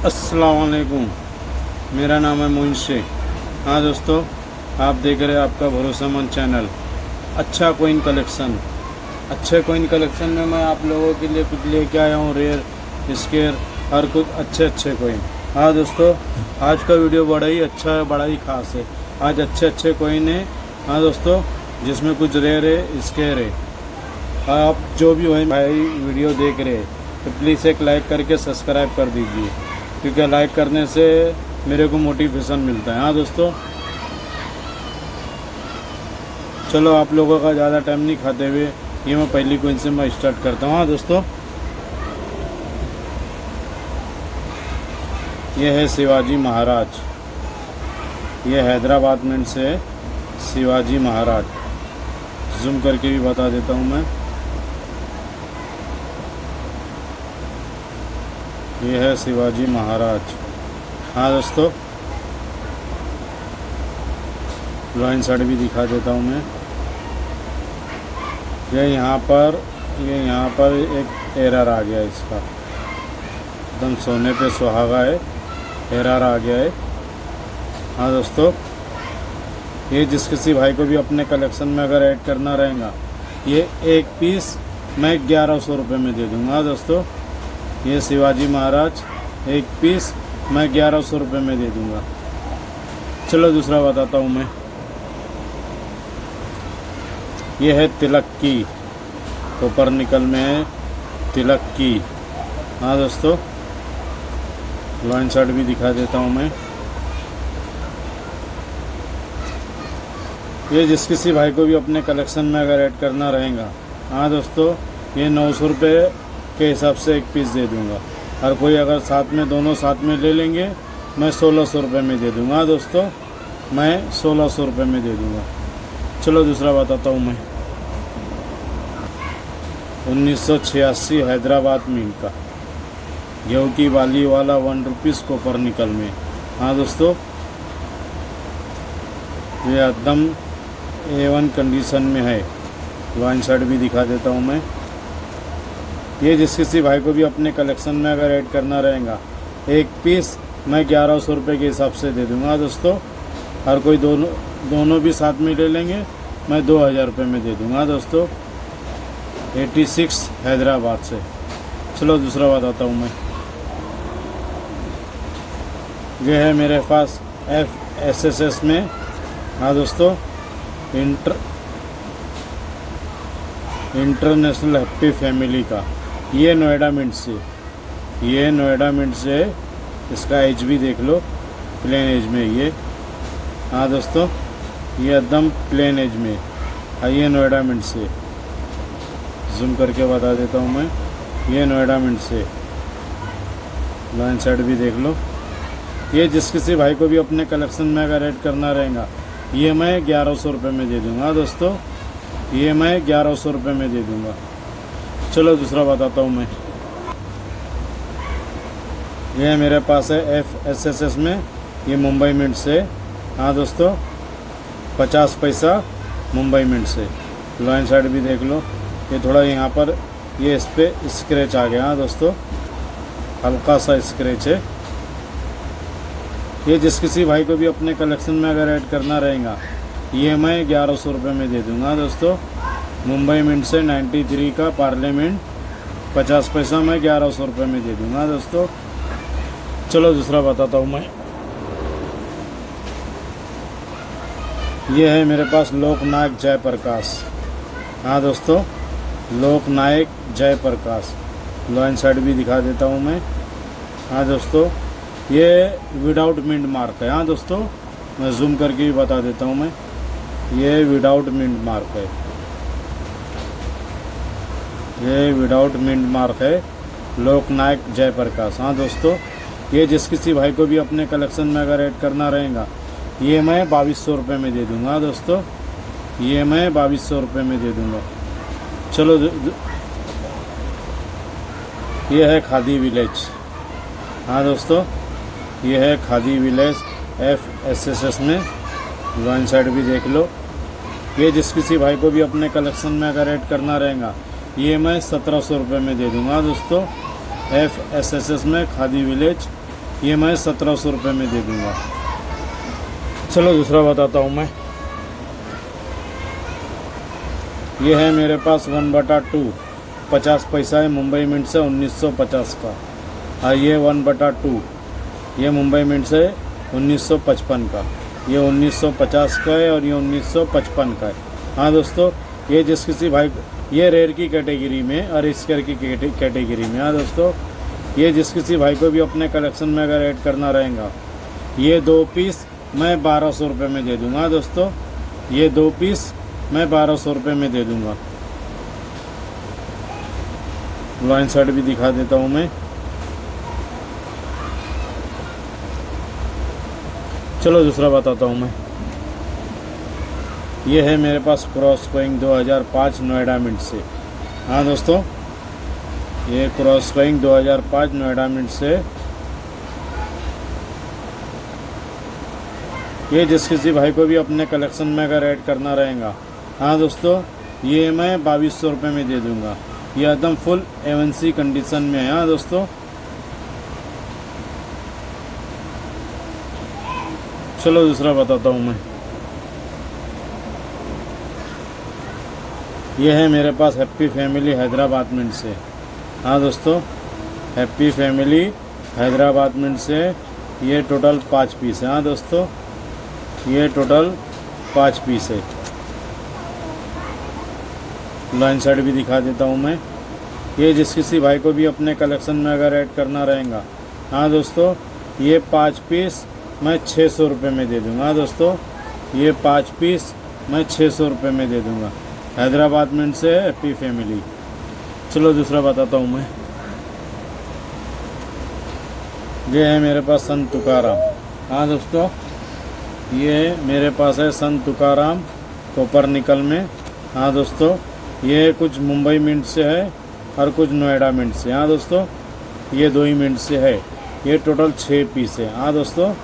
अस्सलाम वालेकुम। मेरा नाम है मोइन शेख। हाँ दोस्तों, आप देख रहे हैं आपका भरोसेमंद चैनल अच्छा कोइन कलेक्शन। अच्छे कोइन कलेक्शन में मैं आप लोगों के लिए कुछ लेके आया हूँ, रेयर, स्केयर और कुछ अच्छे कोइन। हाँ दोस्तों, आज का वीडियो बड़ा ही अच्छा है, बड़ा ही ख़ास है। आज अच्छे कोइन है। हाँ दोस्तों, जिसमें कुछ रेयर है, स्केयर है। आप जो भी हो भाई वीडियो देख रहे हैं तो प्लीज़ एक लाइक करके सब्सक्राइब कर दीजिए, क्योंकि लाइक करने से मेरे को मोटिवेशन मिलता है। हाँ दोस्तों, चलो आप लोगों का ज़्यादा टाइम नहीं खाते हुए ये मैं पहली कोइन से मैं स्टार्ट करता हूँ। हाँ दोस्तों, ये है शिवाजी महाराज। ये हैदराबाद में से शिवाजी महाराज। जूम करके भी बता देता हूँ मैं। ये है शिवाजी महाराज। हाँ दोस्तों, लाइन साइड भी दिखा देता हूँ मैं। ये यहाँ पर एक एरर आ गया है, इसका एकदम सोने पे सुहागा है, एरर आ गया है। हाँ दोस्तों, ये जिस किसी भाई को भी अपने कलेक्शन में अगर ऐड करना रहेगा, ये एक पीस मैं 1100 रुपये में दे दूँगा। हाँ दोस्तों, ये शिवाजी महाराज एक पीस मैं 1100 रुपये में दे दूँगा। चलो दूसरा बताता हूँ मैं। ये है तिलक की, कॉपर निकल में है तिलक की। हाँ दोस्तों, लाइन शर्ट भी दिखा देता हूँ मैं। ये जिस किसी भाई को भी अपने कलेक्शन में अगर ऐड करना रहेगा, हाँ दोस्तों, ये 900 रुपये के हिसाब से एक पीस दे दूँगा। और कोई अगर साथ में दोनों साथ में ले लेंगे, मैं 1600 रुपये में दे दूँगा। दोस्तों, मैं 1600 रुपये में दे दूँगा। चलो दूसरा बताता हूँ मैं। 1986 हैदराबाद मिंट का गेहूँ की बाली वाला 1 रुपीज़ कॉपर निकल में। हाँ दोस्तों, ये एकदम A1 कंडीशन में है। लाइन शर्ट भी दिखा देता हूँ मैं। ये जिस किसी भाई को भी अपने कलेक्शन में अगर ऐड करना रहेगा, एक पीस मैं 1100 रुपये के हिसाब से दे दूँगा। दोस्तों, और कोई दोनों भी साथ में ले लेंगे, मैं 2000 रुपये में दे दूँगा। दोस्तों, 86 हैदराबाद से। चलो दूसरा बताता हूँ मैं। यह है मेरे पास FSSS में। हाँ दोस्तों, इंटरनेशनल हैप्पी फैमिली का। ये नोएडा मिंट से, इसका एज भी देख लो, प्लेन एज में ये। हाँ दोस्तों, ये एकदम प्लेन एज में है। ये नोएडा मिंट से, जूम करके बता देता हूँ मैं। ये नोएडा मिंट से, लाइन साइड भी देख लो। ये जिस किसी भाई को भी अपने कलेक्शन में अगर ऐड करना रहेगा, ये मैं 1100 रुपये में दे दूँगा। दोस्तों, ये मैं 1100 रुपये में दे दूँगा। चलो दूसरा बताता हूँ मैं। ये मेरे पास है FSSS में, ये मुंबई मिंट से। हाँ दोस्तों, 50 पैसा मुंबई मिंट से। लाइन साइड भी देख लो। ये थोड़ा यहाँ पर ये इस पर स्क्रैच आ गया। हाँ दोस्तों, हल्का सा स्क्रैच है। ये जिस किसी भाई को भी अपने कलेक्शन में अगर ऐड करना रहेगा, ये मैं 1100 रुपये में दे दूँगा। दोस्तों, मुंबई मिंट से 93 का पार्लियामेंट, 50 पैसा मैं 1100 रुपये में दे दूँगा। दोस्तों, चलो दूसरा बताता हूँ मैं। ये है मेरे पास लोकनायक जयप्रकाश। हाँ दोस्तों, लोकनायक जयप्रकाश। लाइन साइड भी दिखा देता हूँ मैं। हाँ दोस्तों, ये विदाउट मिंट मार्क है। हाँ दोस्तों, मैं जूम करके भी बता देता हूँ मैं। ये विदाउट मिंट मार्क है। ये विदाउट मिंट मार्क है, लोकनायक जयप्रकाश। हाँ दोस्तों, ये जिस किसी भाई को भी अपने कलेक्शन में अगर ऐड करना रहेगा, ये मैं 2200 रुपये में दे दूँगा। दोस्तों, ये मैं 2200 रुपये में दे दूँगा। चलो ये है खादी विलेज। हाँ दोस्तों, ये है खादी विलेज FSSS में। लाइन साइड भी देख लो। ये जिस किसी भाई को भी अपने कलेक्शन में अगर ऐड करना रहेगा, ये मैं 1700 रुपये में दे दूँगा। दोस्तों, FSSS में खादी विलेज ये मैं 1700 रुपये में दे दूँगा। चलो दूसरा बताता हूँ मैं। ये है मेरे पास 1/2 50 पैसा है, मुंबई मिंट से 1950 का। और ये 1/2 ये मुंबई मिंट से 1955 का। ये 1950 का है और ये 1955 का है। हाँ दोस्तों, ये जिस किसी भाई ये रेयर की कैटेगरी में और इस केयर की कैटेगरी में। हाँ दोस्तों, ये जिस किसी भाई को भी अपने कलेक्शन में अगर ऐड करना रहेगा, ये 2 पीस मैं 1200 रुपये में दे दूँगा। दोस्तों, ये 2 पीस मैं 1200 रुपये में दे दूँगा। लाइन शर्ट भी दिखा देता हूँ मैं। चलो दूसरा बताता हूँ मैं। ये है मेरे पास क्रॉस कोइंग 2005 नोएडा मिंट से। हाँ दोस्तों, ये क्रॉस कोइंग 2005 नोएडा मिंट से। ये जिस किसी भाई को भी अपने कलेक्शन में अगर ऐड करना रहेगा, हाँ दोस्तों, ये मैं 2200 रुपये में दे दूँगा। ये एकदम फुल एवनसी कंडीशन में है। हाँ दोस्तों, चलो दूसरा बताता हूँ मैं। ये है मेरे पास हैप्पी फैमिली हैदराबाद मिंट से। हाँ दोस्तों, हैप्पी फैमिली हैदराबाद मिंट से। ये टोटल 5 पीस है। हाँ दोस्तों, ये टोटल 5 पीस है। लाइन शर्ट भी दिखा देता हूँ मैं। ये जिस किसी भाई को भी अपने कलेक्शन में अगर ऐड करना रहेगा, हाँ दोस्तों, ये 5 पीस मैं 600 रुपये में दे दूँगा। दोस्तों, ये 5 पीस मैं 600 रुपये में दे दूँगा। हैदराबाद मिंट से हैप्पी फैमिली। चलो दूसरा बताता हूँ मैं। ये है मेरे पास संत तुकाराम। हाँ दोस्तों, ये मेरे पास है संत तुकाराम कॉपर निकल में। हाँ दोस्तों, ये कुछ मुंबई मिंट से है और कुछ नोएडा मिंट से। हाँ दोस्तों, ये 2 ही मिंट से है। ये टोटल 6 पीस है। हाँ दोस्तों,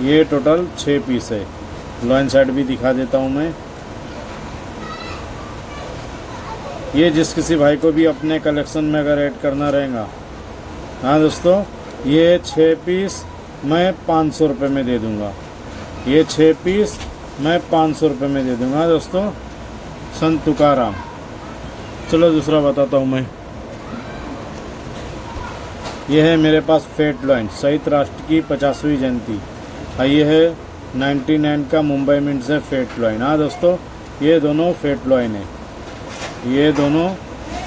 ये टोटल 6 पीस है। लाइन साइड भी दिखा देता हूँ मैं। ये जिस किसी भाई को भी अपने कलेक्शन में अगर ऐड करना रहेगा, हाँ दोस्तों, ये 6 पीस मैं 500 रुपये में दे दूँगा। ये 6 पीस मैं 500 रुपये में दे दूँगा। दोस्तों, संत तुकाराम। चलो दूसरा बताता हूँ मैं। यह है मेरे पास फेट लॉइन शहीद राष्ट्र की 50वीं जयंती। ये है 99 का मुंबई मिंट से फेट लॉइन। हाँ दोस्तों, ये दोनों फेट लॉइन है। ये दोनों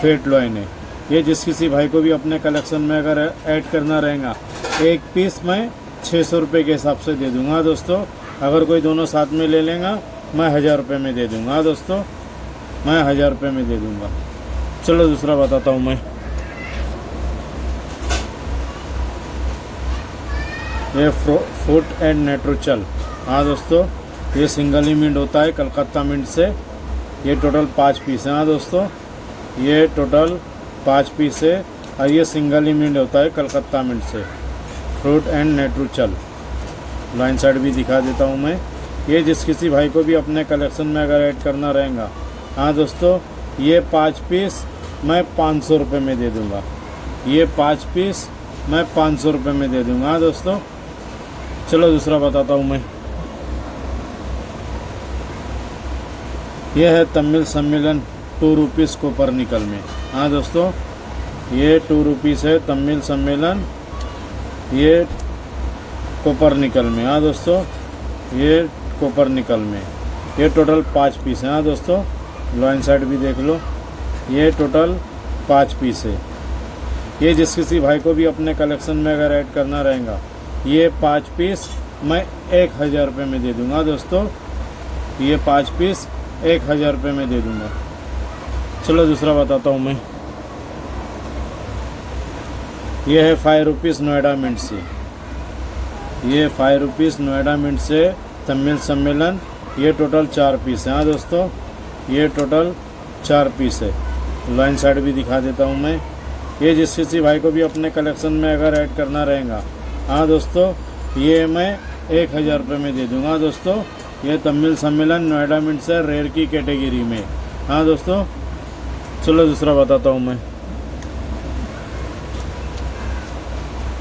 फेट लॉइन है। ये जिस किसी भाई को भी अपने कलेक्शन में अगर ऐड करना रहेगा, 1 पीस मैं 600 रुपये के हिसाब से दे दूँगा। दोस्तों, अगर कोई दोनों साथ में ले लेगा, मैं 1000 रुपये में दे दूँगा। दोस्तों, मैं 1000 रुपये में दे दूँगा। चलो दूसरा बताता हूँ मैं। ये फुट एंड नेट्रोचल। हाँ दोस्तों, ये सिंगल ही मिंट होता है कलकत्ता मिंट से। ये टोटल 5 पीस है। हाँ दोस्तों, ये टोटल 5 पीस है और ये सिंगल ही मिंट होता है कलकत्ता मिंट से। फ्रूट एंड नेट्रोचल। लाइन साइड भी दिखा देता हूँ मैं। ये जिस किसी भाई को भी अपने कलेक्शन में अगर ऐड करना रहेगा, हाँ दोस्तों, ये 5 पीस मैं 500 रुपये में दे दूँगा। ये 5 पीस मैं 500 रुपये में दे दूँगा। हाँ दोस्तों, चलो दूसरा बताता हूँ मैं। यह है तमिल सम्मेलन 2 रुपीज़ कॉपर निकल में। हाँ दोस्तों, ये 2 रुपीज़ है तमिल सम्मेलन, ये कॉपर निकल में। हाँ दोस्तों, ये कॉपर निकल में। ये टोटल 5 पीस है। हाँ दोस्तों, लाइन साइड भी देख लो। ये टोटल 5 पीस है। ये जिस किसी भाई को भी अपने कलेक्शन में अगर ऐड करना रहेगा, ये 5 पीस मैं 1000 रुपये में दे दूँगा। दोस्तों, ये 5 पीस 1000 रुपये में दे दूँगा। चलो दूसरा बताता हूँ मैं। ये है 5 रुपीज़ नोएडा मिंट से। ये 5 रुपीज़ नोएडा मिंट से तमिल सम्मेलन। ये टोटल 4 पीस है। हाँ दोस्तों, ये टोटल 4 पीस है। लाइन साइड भी दिखा देता हूँ मैं। ये जिस किसी भाई को भी अपने कलेक्शन में अगर ऐड करना रहेगा, हाँ दोस्तों, ये मैं 1000 रुपये में दे दूँगा। दोस्तों, ये तमिल सम्मेलन नोएडा मिंट से रेयर की कैटेगरी में। हाँ दोस्तों, चलो दूसरा बताता हूँ मैं।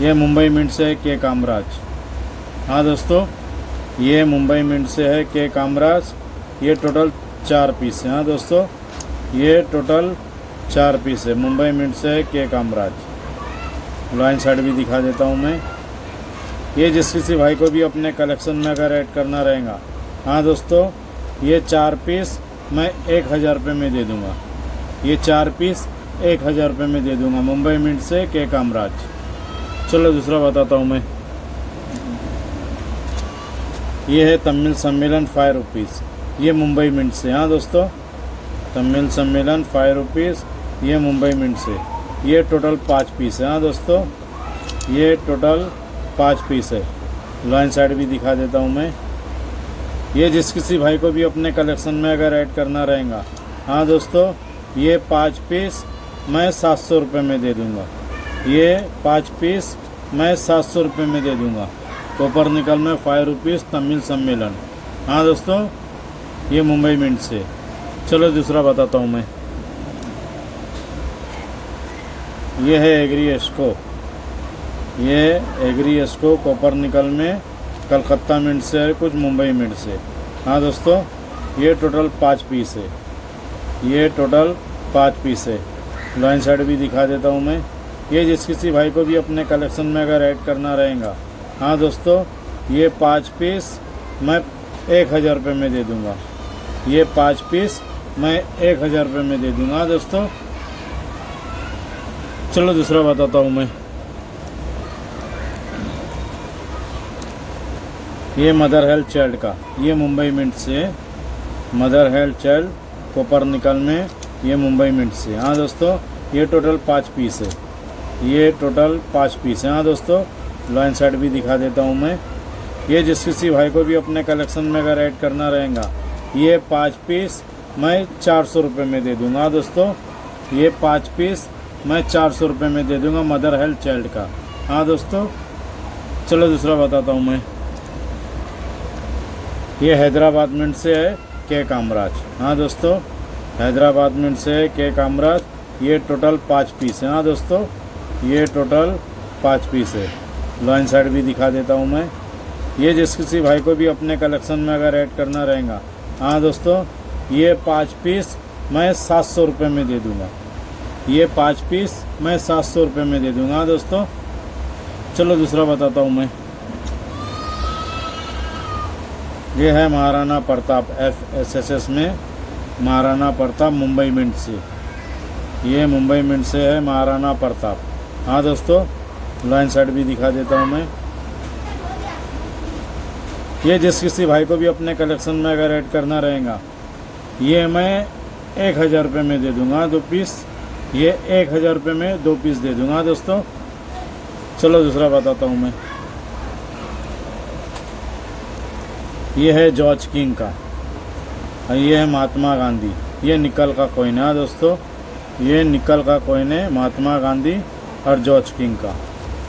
ये मुंबई मिंट से है के कामराज। हाँ दोस्तों, ये मुंबई मिंट से है के कामराज। ये टोटल 4 पीस है। हाँ दोस्तों, ये टोटल 4 पीस है। मुंबई मिंट से है के कामराज। लाइन साइड भी दिखा देता हूँ मैं। ये जिस किसी भाई को भी अपने कलेक्शन में अगर ऐड करना रहेगा, हाँ दोस्तों, ये 4 पीस मैं 1000 रुपये में दे दूँगा। ये 4 पीस 1000 रुपये में दे दूँगा, मुंबई मिंट से के कामराज। चलो दूसरा बताता हूँ मैं। ये है तमिल सम्मेलन 5 रुपीज़। ये मुंबई मिंट से। हाँ दोस्तों, तमिल सम्मेलन 5 रुपीज़। ये मुंबई मिंट से। ये टोटल 5 पीस है। हाँ दोस्तों, ये टोटल 5 पीस है। लाइन साइड भी दिखा देता हूँ मैं। ये जिस किसी भाई को भी अपने कलेक्शन में अगर ऐड करना रहेगा, हाँ दोस्तों, ये 5 पीस मैं 700 रुपये में दे दूँगा। ये 5 पीस मैं 700 रुपये में दे दूँगा। कॉपर निकल में 5 रुपीज़ तमिल सम्मेलन। हाँ दोस्तों, ये मुंबई मिंट से। चलो दूसरा बताता हूँ मैं। ये है एग्री एस्को। ये एग्री एस्को कॉपर निकल में कलकत्ता मिंट से है, कुछ मुंबई मिंट से। हाँ दोस्तों, ये टोटल 5 पीस है। ये टोटल 5 पीस है। लाइन साइड भी दिखा देता हूँ मैं। ये जिस किसी भाई को भी अपने कलेक्शन में अगर ऐड करना रहेगा, हाँ दोस्तों, ये 5 पीस मैं 1000 रुपये में दे दूँगा। ये 5 पीस मैं 1000 रुपये में दे दूँगा दोस्तों। चलो दूसरा बताता हूँ मैं। ये मदर हेल्थ चाइल्ड का। ये मुंबई मिंट से। Mother health child copper nickel में, ये मुंबई मिंट से। हाँ दोस्तों, ये टोटल 5 पीस है। ये टोटल 5 पीस है। हाँ दोस्तों, लाइन साइड भी दिखा देता हूँ मैं। ये जिस किसी भाई को भी अपने कलेक्शन में अगर ऐड करना रहेगा, ये 5 पीस मैं 400 रुपये में दे दूँगा। दोस्तों, ये 5 पीस मैं 400 रुपये में दे दूँगा, मदर हेल्थ चाइल्ड का। हाँ दोस्तों, चलो दूसरा बताता हूँ मैं। ये हैदराबाद मिंट से है के कामराज। हाँ दोस्तों, हैदराबाद मिंट से है के कामराज। ये टोटल 5 पीस है। हाँ दोस्तों, ये टोटल 5 पीस है। लाइन साइड भी दिखा देता हूँ मैं। ये जिस किसी भाई को भी अपने कलेक्शन में अगर ऐड करना रहेगा, हाँ दोस्तों, ये 5 पीस मैं 700 रुपये में दे दूँगा। ये 5 पीस मैं 700 रुपये में दे दूँगा दोस्तों। चलो दूसरा बताता हूँ मैं। ये है महाराणा प्रताप FSSS में महाराणा प्रताप मुंबई मिंट से। ये मुंबई मिंट से है महाराणा प्रताप। हाँ दोस्तों, लाइन साइड भी दिखा देता हूँ मैं। ये जिस किसी भाई को भी अपने कलेक्शन में अगर ऐड करना रहेगा, ये मैं 1000 रुपये में दे दूँगा 2 पीस। ये 1000 रुपये में 2 पीस दे दूँगा दोस्तों। चलो दूसरा बताता हूँ मैं। ये है जॉर्ज किंग का। ये है महात्मा गांधी। ये निकल का कॉइन है दोस्तों। ये निकल का कॉइन है महात्मा गांधी और जॉर्ज किंग का।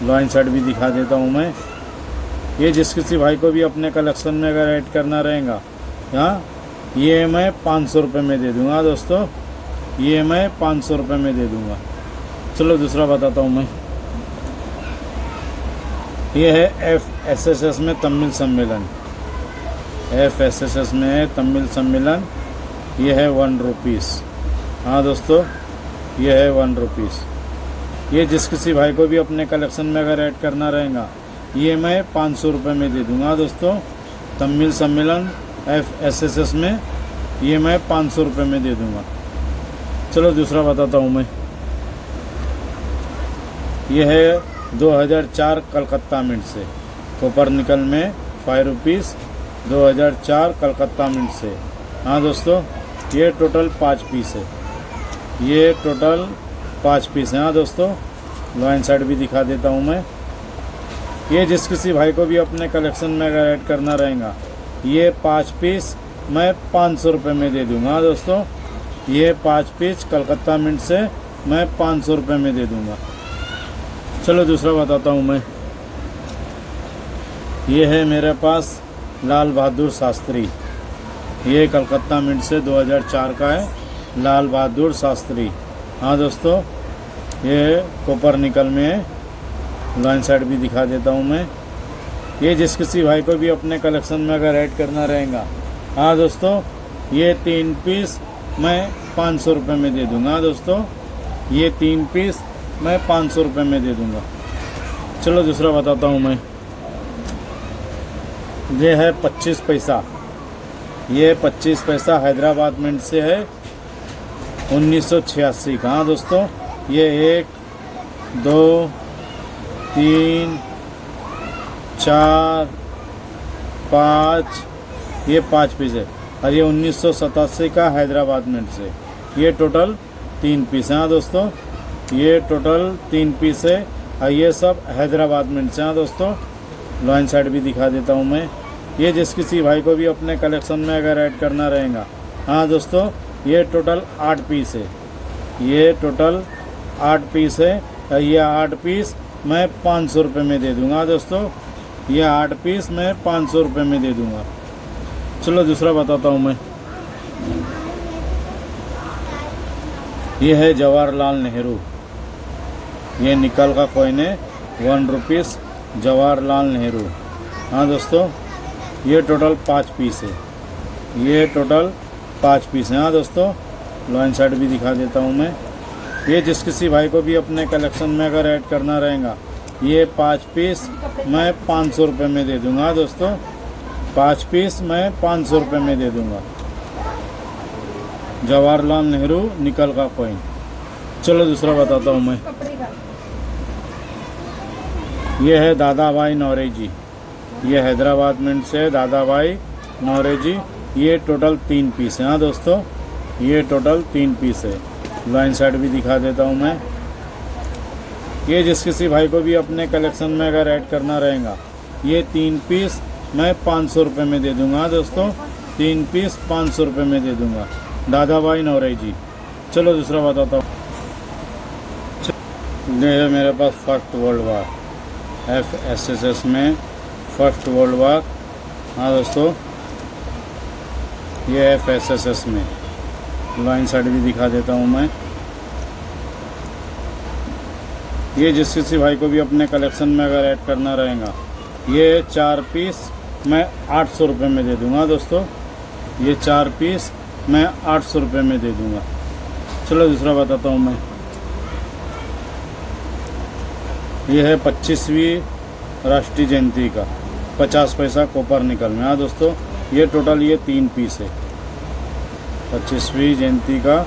लाइन साइड भी दिखा देता हूँ मैं। ये जिस किसी भाई को भी अपने कलेक्शन में अगर ऐड करना रहेगा, हाँ, ये मैं 500 रुपये में दे दूँगा दोस्तों। ये मैं 500 रुपये में दे दूँगा। चलो दूसरा बताता हूँ मैं। ये है FSSS में तमिल सम्मेलन। FSSS में है तमिल सम्मेलन। ये है 1 रुपीज़। हाँ दोस्तों, ये है 1 रुपीज़। ये जिस किसी भाई को भी अपने कलेक्शन में अगर ऐड करना रहेगा, ये मैं 500 रुपये में दे दूँगा दोस्तों। तमिल सम्मेलन FSSS में ये मैं 500 रुपये में दे दूँगा। चलो दूसरा बताता हूँ मैं। ये है 2004 कलकत्ता मिंट से। कॉपर निकल में 5 रुपीज़ 2004 कलकत्ता मिंट से। हाँ दोस्तों, ये टोटल 5 पीस है। ये टोटल 5 पीस हैं। हाँ दोस्तों, लाइन साइड भी दिखा देता हूँ मैं। ये जिस किसी भाई को भी अपने कलेक्शन में अगर ऐड करना रहेगा, ये 5 पीस मैं 500 रुपये में दे दूँगा। हाँ दोस्तों, ये 5 पीस कलकत्ता मिंट से मैं 500 रुपये में दे दूँगा। चलो दूसरा बताता हूँ मैं। ये है मेरे पास लाल बहादुर शास्त्री। ये कलकत्ता मिंट से 2004 का है, लाल बहादुर शास्त्री। हाँ दोस्तों, ये कॉपर निकल में है। लाइन साइड भी दिखा देता हूँ मैं। ये जिस किसी भाई को भी अपने कलेक्शन में अगर ऐड करना रहेगा, हाँ दोस्तों, ये 3 पीस मैं 500 रुपये में दे दूँगा। हाँ दोस्तों, ये 3 पीस मैं 500 रुपये में दे दूँगा। चलो दूसरा बताता हूँ मैं। ये है 25 पैसा। ये 25 पैसा हैदराबाद मिंट से है, 1986 का। हाँ दोस्तों, ये 1 2 3 4 5, ये 5 पीस है और ये 1987 का हैदराबाद मिंट से। ये टोटल 3 पीस है। हाँ दोस्तों, ये टोटल 3 पीस है और ये सब हैदराबाद मिंट से। हाँ दोस्तों, लाइन साइड भी दिखा देता हूँ मैं। ये जिस किसी भाई को भी अपने कलेक्शन में अगर ऐड करना रहेगा, हाँ दोस्तों, ये टोटल 8 पीस है। ये टोटल 8 पीस है और ये 8 पीस मैं 500 रुपये में दे दूँगा। दोस्तों, ये 8 पीस मैं 500 रुपये में दे दूँगा। चलो दूसरा बताता हूँ मैं। ये है जवाहरलाल नेहरू। ये निकल का कॉइन है, 1 रुपीस जवाहरलाल नेहरू। हाँ दोस्तों, ये टोटल 5 पीस है। ये टोटल 5 पीस है। हाँ दोस्तों, लाइन साइड भी दिखा देता हूँ मैं। ये जिस किसी भाई को भी अपने कलेक्शन में अगर ऐड करना रहेगा, ये 5 पीस मैं 500 रुपये में दे दूँगा। हाँ दोस्तों, 5 पीस मैं 500 रुपये में दे दूँगा। जवाहरलाल नेहरू निकल का कॉइन। चलो दूसरा बताता हूँ मैं। ये है दादा भाई नौरेजी। ये हैदराबाद मिंट से है, दादा भाई नौरेजी। ये टोटल 3 पीस है। हाँ दोस्तों, ये टोटल 3 पीस है। लाइन साइड भी दिखा देता हूँ मैं। ये जिस किसी भाई को भी अपने कलेक्शन में अगर ऐड करना रहेगा, ये 3 पीस मैं 500 रुपये में दे दूँगा। दोस्तों, 3 पीस 500 रुपये में दे दूँगा। दादा भाई नौरेजी। चलो दूसरा बताता हूँ। ये है मेरे पास फर्स्ट वर्ल्ड वार, FSS में फर्स्ट वर्ल्ड वार। हाँ दोस्तों, ये FSS में। लाइन साइड भी दिखा देता हूँ मैं। ये जिस किसी भाई को भी अपने कलेक्शन में अगर ऐड करना रहेगा, ये 4 पीस मैं 800 रुपये में दे दूँगा। दोस्तों, ये 4 पीस मैं 800 रुपये में दे दूँगा। चलो दूसरा बताता हूँ मैं। ये है 25वीं राष्ट्रीय जयंती का 50 पैसा कॉपर निकल में। हाँ दोस्तों, ये टोटल ये 3 पीस है। 25वीं जयंती का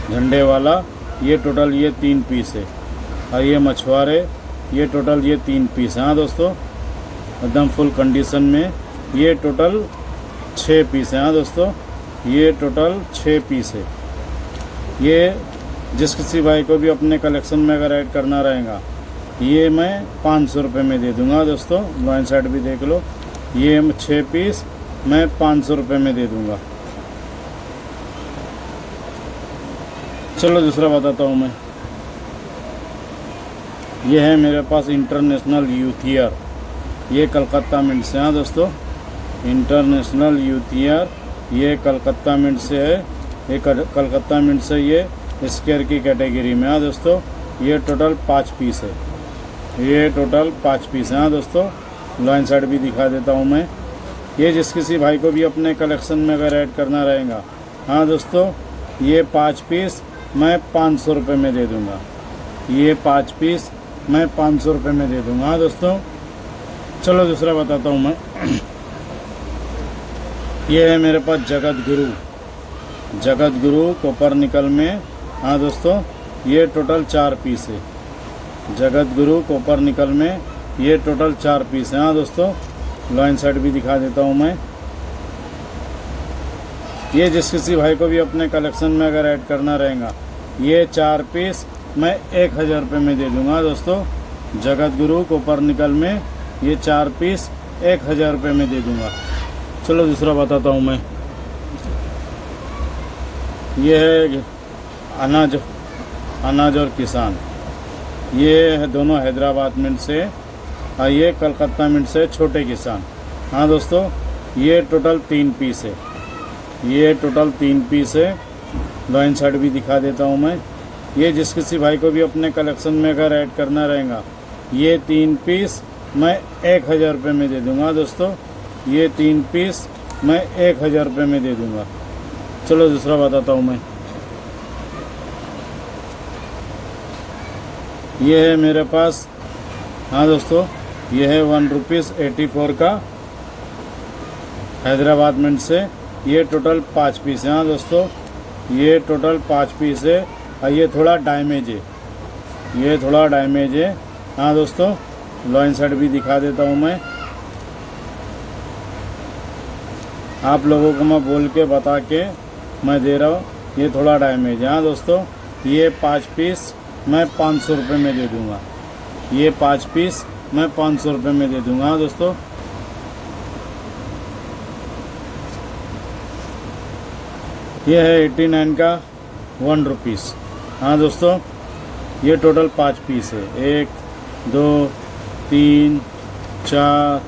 झंडे वाला, ये टोटल ये 3 पीस है। और ये मछुआरे, ये टोटल ये 3 पीस है। हाँ दोस्तों, एकदम फुल कंडीशन में। ये टोटल 6 पीस है। हाँ दोस्तों, ये टोटल 6 पीस है। ये जिस किसी भाई को भी अपने कलेक्शन में अगर ऐड करना रहेगा, ये मैं 500 रुपये में दे दूँगा। दोस्तों, लाइन साइड भी देख लो। ये 6 पीस मैं 500 रुपये में दे दूँगा। चलो दूसरा बताता हूँ मैं। ये है मेरे पास इंटरनेशनल यूथ ईयर। ये कलकत्ता मिंट से। हाँ दोस्तों, इंटरनेशनल यूथ ईयर, ये कलकत्ता मिंट से है। ये कलकत्ता मिंट से, ये स्क्वायर की कैटेगरी में। हाँ दोस्तों, ये टोटल 5 पीस है। ये टोटल 5 पीस है। हाँ दोस्तों, लाइन साइड भी दिखा देता हूँ मैं। ये जिस किसी भाई को भी अपने कलेक्शन में अगर ऐड करना रहेगा, हाँ दोस्तों, ये 5 पीस मैं 500 रुपये में दे दूँगा। ये 5 पीस मैं 500 रुपये में दे दूँगा। हाँ दोस्तों, चलो दूसरा बताता हूँ मैं। ये है मेरे पास जगत गुरु। जगत गुरु कॉपर निकल में। हाँ दोस्तों, ये टोटल 4 पीस है। जगत गुरु कॉपर निकल में, ये टोटल 4 पीस है। हाँ दोस्तों, लाइन साइड भी दिखा देता हूँ मैं। ये जिस किसी भाई को भी अपने कलेक्शन में अगर ऐड करना रहेगा, ये 4 पीस मैं 1000 रुपये में दे दूँगा। दोस्तों, जगत गुरु कॉपर निकल में, ये 4 पीस 1000 रुपये में दे दूँगा। चलो दूसरा बताता हूँ मैं। ये है अनाज और किसान। ये है दोनों हैदराबाद मिंट से और ये कलकत्ता मिंट से छोटे किसान। हाँ दोस्तों, ये टोटल 3 पीस है। ये टोटल 3 पीस है। लाइन साइड भी दिखा देता हूँ मैं। ये जिस किसी भाई को भी अपने कलेक्शन में अगर ऐड करना रहेगा, ये 3 पीस मैं 1000 रुपये में दे दूंगा दोस्तों। ये 3 पीस मैं 1000 रुपये में दे दूंगा। चलो दूसरा बताता हूँ मैं। ये है मेरे पास, हाँ दोस्तों, ये है 1 रुपीज़ 84 का हैदराबाद मिंट से। ये टोटल 5 पीस है। हाँ दोस्तों, ये टोटल 5 पीस है और ये थोड़ा डैमेज है, ये थोड़ा डैमेज है। हाँ दोस्तों, लॉइन साइड भी दिखा देता हूँ मैं। आप लोगों को मैं बोल के बता के मैं दे रहा हूँ, ये थोड़ा डैमेज है। हाँ दोस्तों, ये 5 पीस मैं 500 रुपये में दे दूँगा। ये 5 पीस मैं 500 रुपये में दे दूँगा। हाँ दोस्तों, ये है 89 का 1 रुपीज़। हाँ दोस्तों, ये टोटल 5 पीस है। 1 2 3 4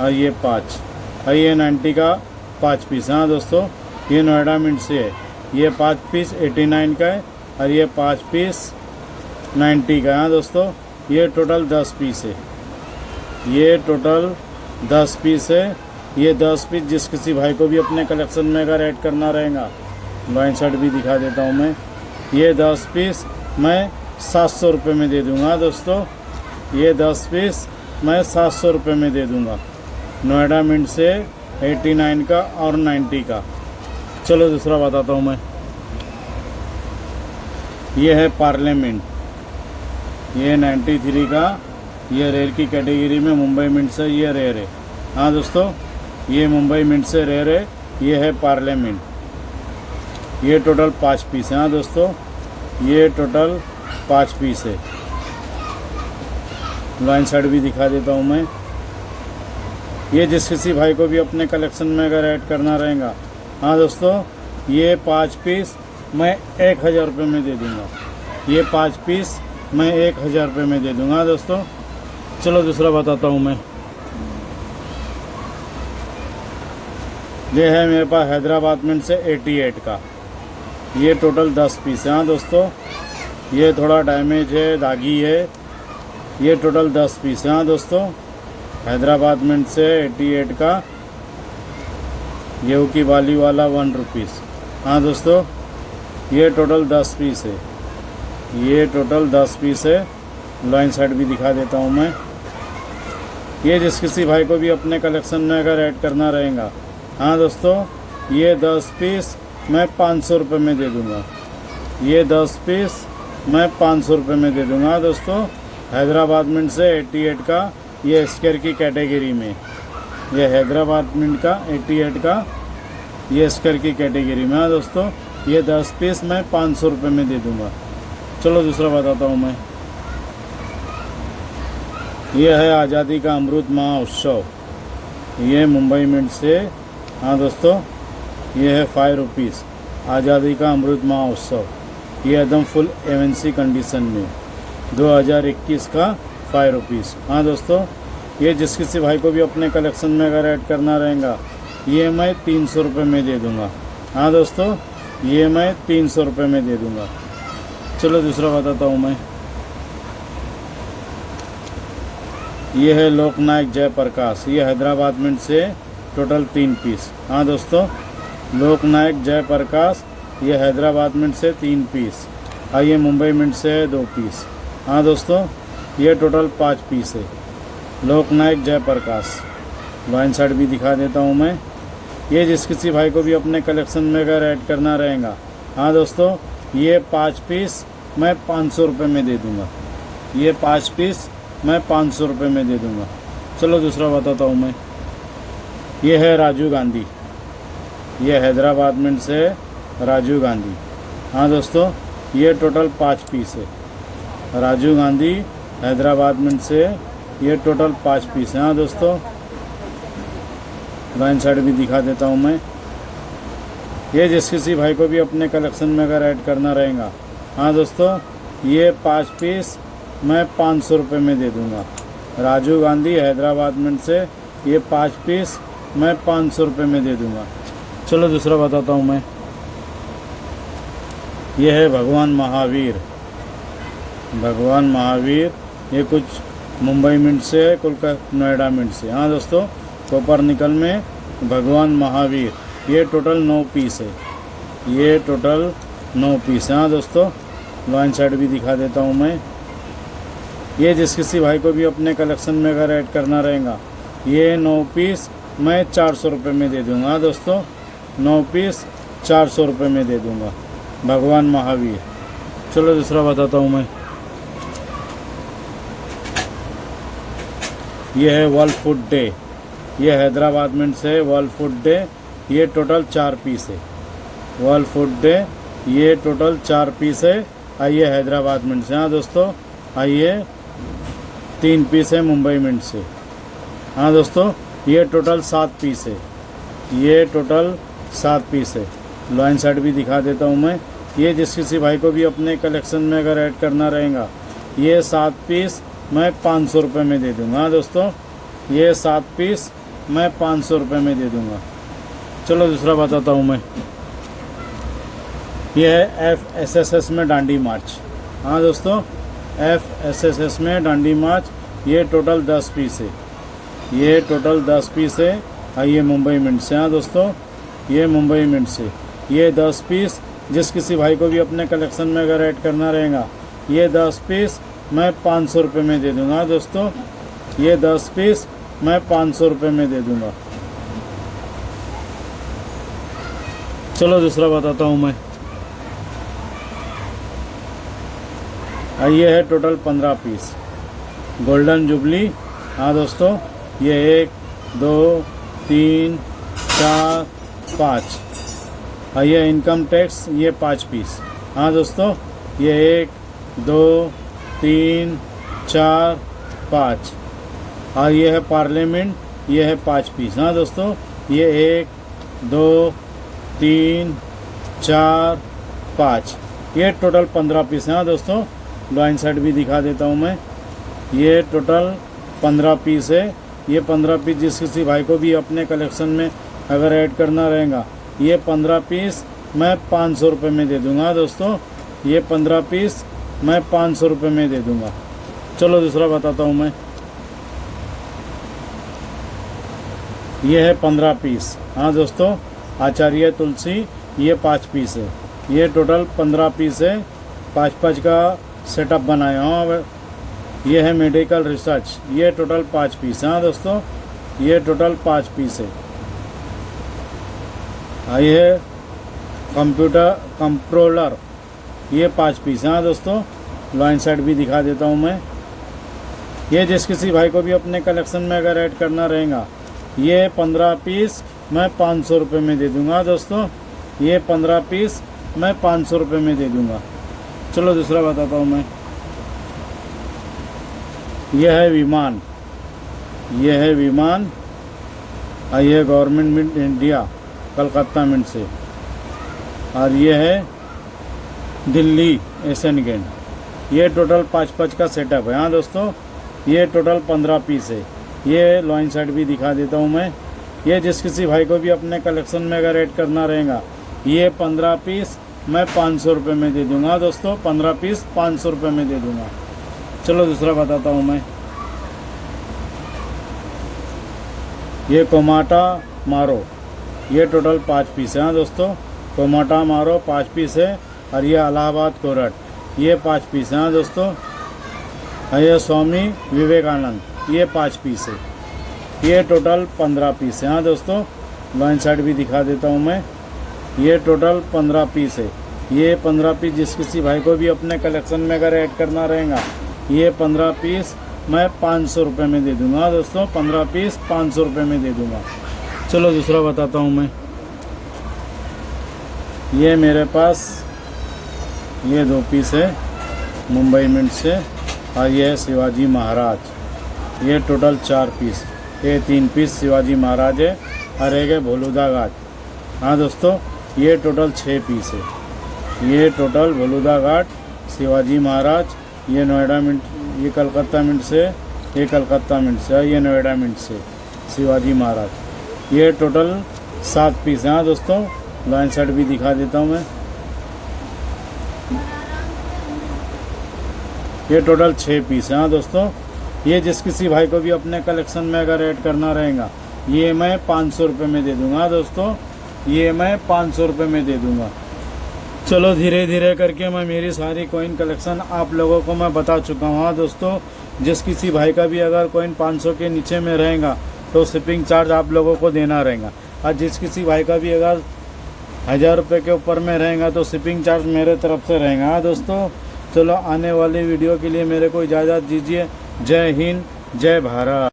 और ये 5 और ये 90 का 5 पीस। हाँ दोस्तों, ये नोएडा मिंट से है। ये 5 पीस 89 का है और ये 5 पीस 90 का है। हाँ दोस्तों, ये टोटल 10 पीस है। ये टोटल 10 पीस है। ये 10 पीस जिस किसी भाई को भी अपने कलेक्शन में अगर ऐड करना रहेगा, लॉइन शर्ट भी दिखा देता हूँ मैं। ये 10 पीस मैं 700 रुपये में दे दूँगा दोस्तों। ये 10 पीस मैं 700 रुपये में दे दूँगा। नोएडा मिंट से 89 का और 90 का। चलो दूसरा बताता हूँ मैं। ये है पार्लियामेंट, ये 93 का, ये रेयर की कैटेगरी में मुंबई मिंट से ये रेयर है। हाँ दोस्तों, ये मुंबई मिंट से रेयर है। ये है पार्लियामेंट। ये टोटल 5 पीस है। हाँ दोस्तों, ये टोटल 5 पीस है। लाइन साइड भी दिखा देता हूँ मैं। ये जिस किसी भाई को भी अपने कलेक्शन में अगर ऐड करना रहेगा, हाँ दोस्तों, ये 5 पीस मैं 1000 रुपये में दे दूँगा। ये 5 पीस मैं 1000 रुपये में दे दूँगा दोस्तों। चलो दूसरा बताता हूँ मैं। ये है मेरे पास हैदराबाद मिंट से 88 का। ये टोटल 10 पीस है। हाँ दोस्तों, ये थोड़ा डैमेज है, दागी है। ये टोटल 10 पीस है। हाँ दोस्तों, हैदराबाद मिंट से 88 का, गेहूँ की बाली वाला 1 रुपीज़। हाँ दोस्तों, ये टोटल 10 पीस है। ये टोटल 10 पीस है। लाइन साइड भी दिखा देता हूँ मैं। ये जिस किसी भाई को भी अपने कलेक्शन में अगर ऐड करना रहेगा, हाँ दोस्तों, ये 10 पीस मैं 500 रुपये में दे दूँगा। ये 10 पीस मैं 500 रुपये में दे दूँगा दोस्तों। हैदराबाद मिंट से 88 का, ये स्क्वायर की कैटेगरी में, ये हैदराबाद मिंट का 88 का, ये स्क्वायर की कैटेगरी में। हाँ दोस्तों, ये 10 पीस मैं 500 रुपये में दे दूँगा। चलो दूसरा बताता हूँ मैं। ये है आज़ादी का अमृत महोत्सव, ये मुंबई मिंट से। हाँ दोस्तों, ये है 5 रुपीज़, आज़ादी का अमृत महोत्सव। ये एकदम फुल एमएनसी कंडीशन में, 2021 का 5 रुपीज़। हाँ दोस्तों, ये जिस किसी भाई को भी अपने कलेक्शन में अगर ऐड करना रहेगा, ये मैं 300 रुपये में दे दूँगा। हाँ दोस्तों, ये मैं 300 रुपये में दे दूँगा। चलो दूसरा बताता हूँ मैं। ये है लोकनायक जयप्रकाश, ये हैदराबाद मिंट से टोटल 3 पीस। हाँ दोस्तों, लोकनायक जयप्रकाश, ये हैदराबाद मिंट से 3 पीस और ये मुंबई मिंट से 2 पीस। हाँ दोस्तों, ये टोटल 5 पीस है। लोकनायक जयप्रकाश। लाइन साइड भी दिखा देता हूँ मैं। ये जिस किसी भाई को भी अपने कलेक्शन में अगर ऐड करना रहेगा, हाँ दोस्तों, ये 5 पीस मैं 500 रुपये में दे दूँगा। ये 5 पीस मैं 500 रुपये में दे दूँगा। चलो दूसरा बताता हूँ मैं। ये है राजीव गांधी, ये हैदराबाद मिंट से राजीव गांधी। हाँ दोस्तों, ये टोटल 5 पीस है। राजीव गांधी हैदराबाद मिंट से ये टोटल 5 पीस है। हाँ दोस्तों, लाइन साइड भी दिखा देता हूँ मैं। ये जिस किसी भाई को भी अपने कलेक्शन में अगर ऐड करना रहेगा, हाँ दोस्तों, ये 5 पीस मैं 500 रुपये में दे दूँगा। राजीव गांधी हैदराबाद मिंट से ये 5 पीस मैं 500 रुपये में दे दूँगा। चलो दूसरा बताता हूँ मैं। ये है भगवान महावीर, भगवान महावीर। ये कुछ मुंबई मिंट से, कोलकाता नोएडा मिंट से। हाँ दोस्तों, कॉपर निकल में भगवान महावीर, ये टोटल 9 पीस है, ये टोटल 9 पीस है। हाँ दोस्तों, लॉइन साइड भी दिखा देता हूँ मैं। ये जिस किसी भाई को भी अपने कलेक्शन में अगर ऐड करना रहेगा, ये 9 पीस मैं 400 रुपये में दे दूँगा। हाँ दोस्तों, 9 पीस 400 रुपये में दे दूँगा, भगवान महावीर। चलो दूसरा बताता हूँ मैं। ये है वर्ल्ड फूड डे, ये हैदराबाद मिंट से वर्ल्ड फूड डे, ये टोटल 4 पीस है। वर्ल्ड फूड डे, ये टोटल 4 पीस है। आइए हैदराबाद मिंट से। हाँ दोस्तों, आइए 3 पीस है मुंबई मिंट से। हाँ दोस्तों, ये टोटल 7 पीस है, ये टोटल 7 पीस है। लॉइन साइड भी दिखा देता हूँ मैं। ये जिस किसी भाई को भी अपने कलेक्शन में अगर ऐड करना रहेगा, ये 7 पीस मैं 500 रुपये में दे दूँगा। हाँ दोस्तों, ये 7 पीस मैं 500 रुपये में दे दूँगा। चलो दूसरा बताता हूँ मैं। ये है FSSS में डांडी मार्च। हाँ दोस्तों, FSSS में डांडी मार्च, ये टोटल 10 पीस है, ये टोटल 10 पीस है। आइए मुंबई मिंट से। हाँ दोस्तों, ये मुंबई मिंट से, ये 10 पीस जिस किसी भाई को भी अपने कलेक्शन में अगर ऐड करना रहेगा, ये 10 पीस मैं 500 रुपये में दे दूँगा। दोस्तों, ये 10 पीस मैं 500 रुपये में दे दूँगा। चलो दूसरा बताता हूँ मैं। ये है टोटल 15 पीस गोल्डन जुबली। हाँ दोस्तों, ये 1 2 3 4 5। ये इनकम टैक्स, ये 5 पीस। हाँ दोस्तों, ये 1 2 3 4 5। और ये है पार्लियामेंट, ये है 5 पीस। हाँ दोस्तों, ये 1 2 3 4 5, ये टोटल 15 पीस है। हाँ दोस्तों, लॉइन साइड भी दिखा देता हूँ मैं। ये टोटल 15 पीस है। ये 15 पीस जिस किसी भाई को भी अपने कलेक्शन में अगर ऐड करना रहेगा, ये 15 पीस मैं 500 रुपये में दे दूँगा। दोस्तों, ये 15 पीस मैं 500 रुपये में दे दूँगा। चलो दूसरा बताता हूँ मैं। ये है 15 पीस। हाँ दोस्तों, आचार्य तुलसी, ये 5 पीस है, ये टोटल 15 पीस है। 5-5 का सेटअप बनाया हूँ। ये है मेडिकल रिसर्च, ये टोटल 5 पीस है। हाँ दोस्तों, ये टोटल 5 पीस है। ये कंप्यूटर कंट्रोलर, ये 5 पीस है। हाँ दोस्तों, लॉइन साइड भी दिखा देता हूँ मैं। ये जिस किसी भाई को भी अपने कलेक्शन में अगर ऐड करना रहेगा, ये 15 पीस मैं 500 रुपये में दे दूँगा। दोस्तों, ये 15 पीस मैं 500 रुपये में दे दूँगा। चलो दूसरा बताता हूँ मैं। यह है विमान, यह है विमान। ये government mint India Calcutta mint से। और ये है दिल्ली एशियन गेट, ये टोटल 5-5 का सेटअप है। हाँ दोस्तों, ये टोटल 15 पीस है। ये लॉइन साइड भी दिखा देता हूँ मैं। ये जिस किसी भाई को भी अपने कलेक्शन में अगर ऐड करना रहेगा, ये 15 पीस मैं 500 रुपये में दे दूँगा। दोस्तों, 15 पीस 500 रुपये में दे दूँगा। चलो दूसरा बताता हूँ मैं। ये कोमाटा मारो, ये टोटल 5 पीस है। हाँ दोस्तों, कोमाटा मारो 5 पीस है। और ये इलाहाबाद कोरट, ये 5 पीस है। हाँ दोस्तों, ये स्वामी विवेकानंद, ये 5 पीस है। ये टोटल 15 पीस है। हाँ दोस्तों, लॉइन साइड भी दिखा देता हूँ मैं। ये टोटल 15 पीस है। ये 15 पीस जिस किसी भाई को भी अपने कलेक्शन में अगर ऐड करना रहेगा, ये 15 पीस मैं 500 रुपये में दे दूँगा। दोस्तों, 15 पीस 500 रुपये में दे दूँगा। चलो दूसरा बताता हूँ मैं। ये मेरे पास ये 2 पीस है मुंबई मिंट से। और ये है शिवाजी महाराज, ये टोटल 4 पीस। ये 3 पीस शिवाजी महाराज है और एक है भोलुदा घाट। हाँ दोस्तों, ये टोटल 6 पीस है। ये टोटल भोलुदा घाट, शिवाजी महाराज, ये नोएडा मिंट, ये कलकत्ता मिंट से, ये कलकत्ता मिंट से, ये नोएडा मिंट से शिवाजी महाराज। ये टोटल 7 पीस हैं। हाँ दोस्तों, लाइन साइड भी दिखा देता हूँ मैं। ये टोटल 6 पीस हैं। हाँ दोस्तों, ये जिस किसी भाई को भी अपने कलेक्शन में अगर ऐड करना रहेगा, ये मैं 500 रुपये में दे दूंगा दोस्तों, ये मैं 500 रुपये में दे दूंगा। चलो धीरे धीरे करके मैं मेरी सारी कॉइन कलेक्शन आप लोगों को मैं बता चुका हूँ। हाँ दोस्तों, जिस किसी भाई का भी अगर कॉइन 500 के नीचे में रहेगा तो शिपिंग चार्ज आप लोगों को देना रहेगा, और जिस किसी भाई का भी अगर 1000 रुपये के ऊपर में रहेगा तो शिपिंग चार्ज मेरे तरफ से रहेगा। हाँ दोस्तों, चलो आने वाली वीडियो के लिए मेरे को इजाज़त दीजिए। जय हिंद, जय भारत।